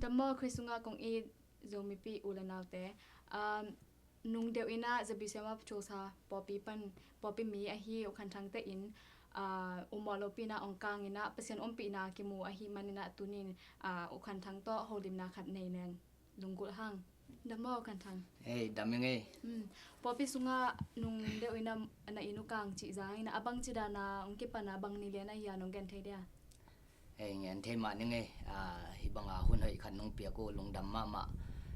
ดัมโมคริสุงากงอีโซมิปีอุลนาวเตนุงเดียวอินะจะบิเซมาโจซาปอปีปันปอปีมีอะฮีอุคันทังเตอินอุมอลปีนาองกางอินะเปเซนอมปีนากิมูอะฮีมันอินะตุนินอุคันทังโตโฮดิมนาขัดในเนนลุงกุลหังดัมโมคันทังดัมยังไงปอปีสุงานุงเดียวอินะอันอินุกางจิจางอินะอบังจิดานาองกิปานาบังนิเลียนะฮีนองแกนเทเดียเงี้ยเทมายังไงฮิบังหุ่นให้ขันนงเปียกูลงดัมมา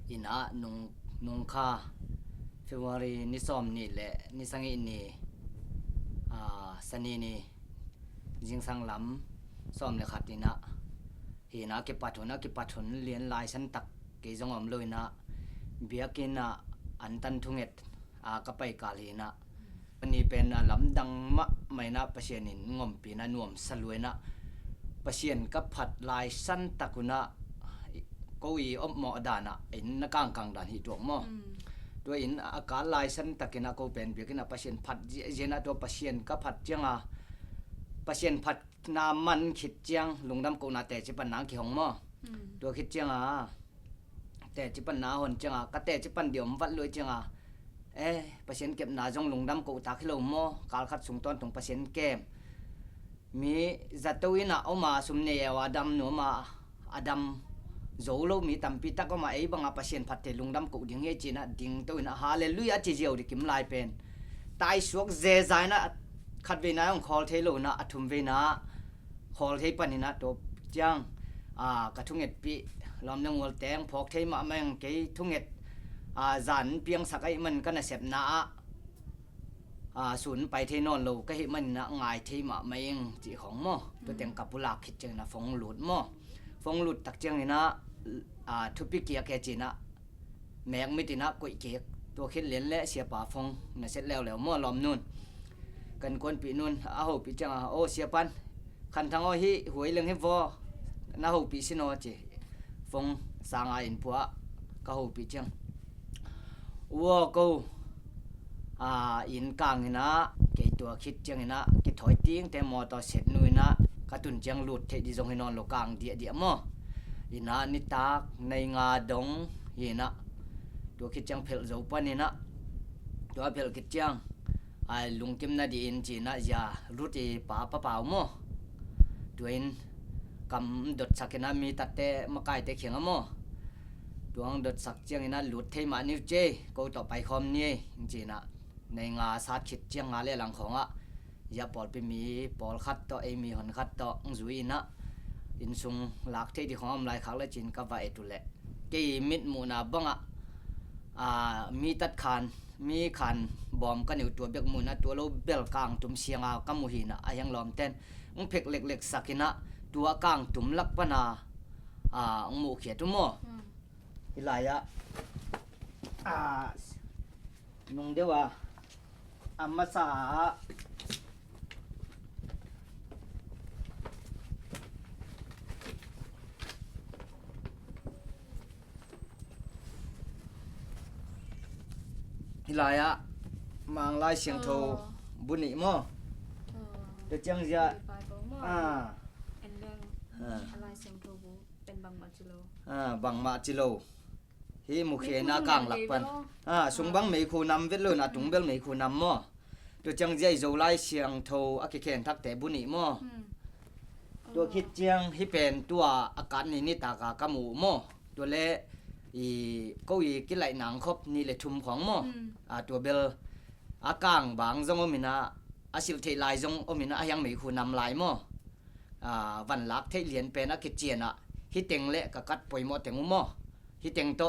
อินะนงค่าเฟบรุรีนิสอมนี่แหละนิสังอินนี่สันนี่นี่จิงสังลำซ้อมเลยขัดนี่นะฮีนะเก็บปัดทุนเลียนลายสันตักเกยจงอมเลยนะเบียกินนะอันตันทุงเอ็ดก็ไปกาลีนะวันนี้เป็นลำดังมะไม่นะประเชียนินงอมปีนะนวมสลวยนะประเชียนกับผัดลายสันตักุนะก็อีอมหมอดานะอินนักกางดานหิตัวหม้อด้วยอินอากาศลายสันตักินะก็เป็นเบียกินะประเชียนผัดเจนะตัวประเชียนกับผัดเจียงประเชียนผัดนามันขิดเจียงลุงดำกูนาแต่จิปันนางขี้หงหม้อตัวขิดเจียงแต่จิปันนาหนเจียงก็แต่จิปันเดียวมวัดเลยเจียงประเชียนเก็บนาจงลุงดำกูตาขี้ลมหม้อการขัดสูงต้นตรงประเชียนเก็บมีจัตุวินะเอามาสุมเนียวดำหนูมาดำโจโลมีตัมปีตะก็มาบังอาประเชียนพัดเตลุงดำกูดิ่งเฮจีนะดิ่งตัวนะฮาเลลูยาจีเจียวดิกิมลายเป็นตายสวกเจใจนะขัดเวนะของคอลเทโลนะอัทุมเวนะคอลเทปันนะตัวจังกระทุงเอ็ดปีลำนึงวัลแตงพอกเทมาแมงเกยทุงเอ็ดจันเปียงสักไอมันก็น่ะเสพนะศูนย์ไปเทนอนโลก็เห็นมันนะง่ายเทมาไม่ยังจีของหม้อตัวเต็งกับบุลาคิดจังนะฟงหลุดหม้อฟงหลุดตักจังนี่นะทุบปีเกียแกจีนะแมงไม่ตินะกุยเกียตัวคิดเลี้ยนและเสียป่าฟงน่ะเสร็จแล้วหม้อล้อมนู่นกันคนปีนู่นปีจังโอเสียปันขันทางอ้อฮีหวยเรื่องให้วอน่าปีสิโนจีฟงสางอินพัวก็ปีจังวัวกูอินกางนะเกตัวคิดจังนะเกถอยติ้งแต่มอต่อเสร็จนุยนะกระตุนจังหลุดเทดิจงให้นอนโลกางเดียมออินะนิตากในงาดงยีนะตัวคิดจังเพลเจ้าปันนี่นะตัวเพลคิดจังลุงกิมนาดีอินจีนะยารุตีป่าป่าวมอตัวอินกำดดสักนะมีตัดแต่มาไกลแต่เขียงมอดวงดดสักจังนะหลุดเทมานิวเจก็ต่อไปคอมนี่จีนะในงาสาคิดเจียงงาเล่หลังของอย่าปอดไปมีปอดคัดต่อมีหอนคัดต่อจุยนะอินซุงหลักเทที่ของอำลายขักและจินกับว่าตุเละกี่มิดมูนาบังมีตัดขันมีขันบอมกันอยู่ตัวเบียกมูนะตัวโลเบลกลางตุ่มเสียงกัมมูหินะยังล้อมเต้นเพกเล็กๆสักนะตัวกลางตุ่มลักปนาหมูเขียตุโมอิลายะนุ่งเดียวมาสาฮิลายะมังลายเสียงโทบุญนิโมเดี๋ยวจังจะอันเรื่องอะไรเสียงโทบุเป็นบังมาจิโลบังมาจิโลฮีมุขเอน่ากางหลักปันสุงบังไม่คูนำเวลนะตุงเบลไม่คูนำมั่วตัวจังใจโจไลเสียงโทอากิเคนทักแต่บุญนิมั่วตัวคิดเจียงที่เป็นตัวอาการนี่ตากากมูมั่วตัวเล่ก็กินไหลหนังครบนี่เลยทุ่มของมั่วตัวเบลอากางบางจงอมินะอาศิลเทลายจงอมินะยังไม่คูนำลายมั่ววันลักเทเลียนเป็นอากิเจียนะฮิเต็งเละกะกัดปอยมั่วเต็งมั่วฮิเต็งโต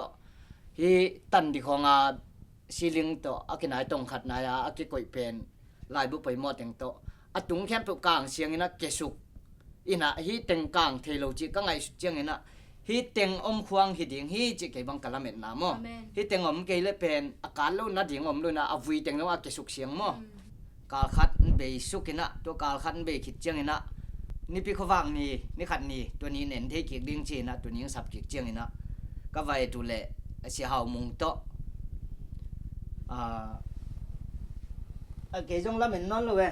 ฮีตันดีของซีลิงโตอากินายตรงขัดนายอากิกอยเป็นลายบุปไปหมดเต็งโตตุงแค่ปุกลางเสียงนะเกสุกอินะฮีเต็งกลางเทโลจิก็ไงเจียงนะฮีเต็งอมควงฮีดิ่งฮีจิเกบังกะละเม็ดน้ำมอฮีเต็งอมเกลเป็นอาการโลนัดดิ่งอมโลนะอวุยเต็งนะว่าเกสุกเสียงมอกาลขัดเบยสุกินะตัวกาลขัดเบยขิดเจียงนะนี่พี่เขาฟังนี่ขัดนี่ตัวนี้เน้นเทกิกดิ้งจีนะตัวนี้สับกิกเจียงนะก็ไว้ตัวเละเสียหาวมุงโตเกจงละเหม็นนอนเลย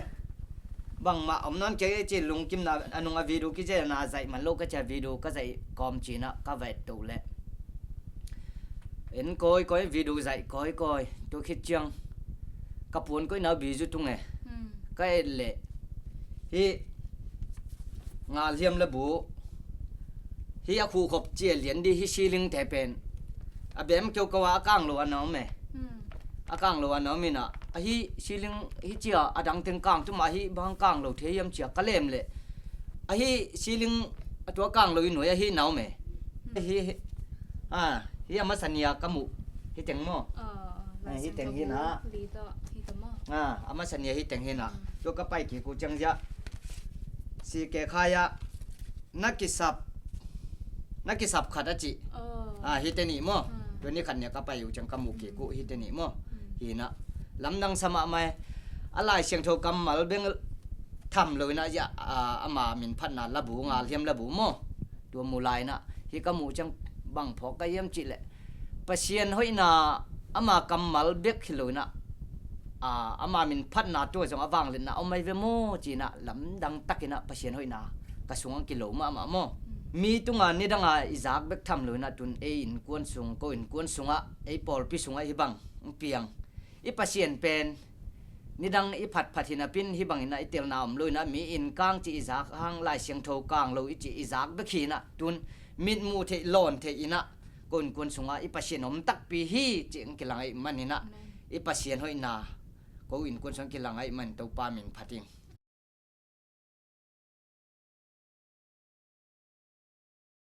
bang ma om non ke che lung kim na anung a video ki je na zai man lo ka cha video ka zai kom chi na ka ve tu le en koi video zai koi to khit chang ka pon koi na bi ju tung e ka le hi ngal hiam la bu hi a khu khop che lian di hi ceiling te pen a bem kyo ka wa kang lo an no me akang lo an no mi na a hi ceiling hi chia adang teng kang tu ma hi bang kang lo the yam chia ka lem le a hi ceiling atwa kang lo inoi a hi nau me hi hi ama sania kamu hi teng mo hi teng hi na li to hi to mo ama sania hi teng hi na to ka pai ki ku chang ja si ke khaya nakisap khada chi hi te ni mo to ni khan ne ka pai u chang kamu ki ku hi te ni mo hi na lamdang sama mai alai siang tho kam mal beng tham lo na ja ama min phat na labu ngal hiam labu mo to mulai na hi kamu chang bang phok ka yam chi le pasien hoina ama kamal bek khilona ama min phat na to jong awang le na omai ve mo chi na lamdang takina pasien hoina kasung kilo ma mo mi tunga ni danga izak bek tham lo na tun e in kuan sung ko in kuan sunga e pol pi sunga hi bang piang i pasien pen ni dang i phat hina pin hi bang ina itel naum loina mi in kang chi izak hang lai siang tho kang lo i chi izak be khina tun mit mu the lon the ina kun sunga i pasien om tak pi hi ching kilangai manina i pasien hoina ko in kun sang kilangai man to pa min phating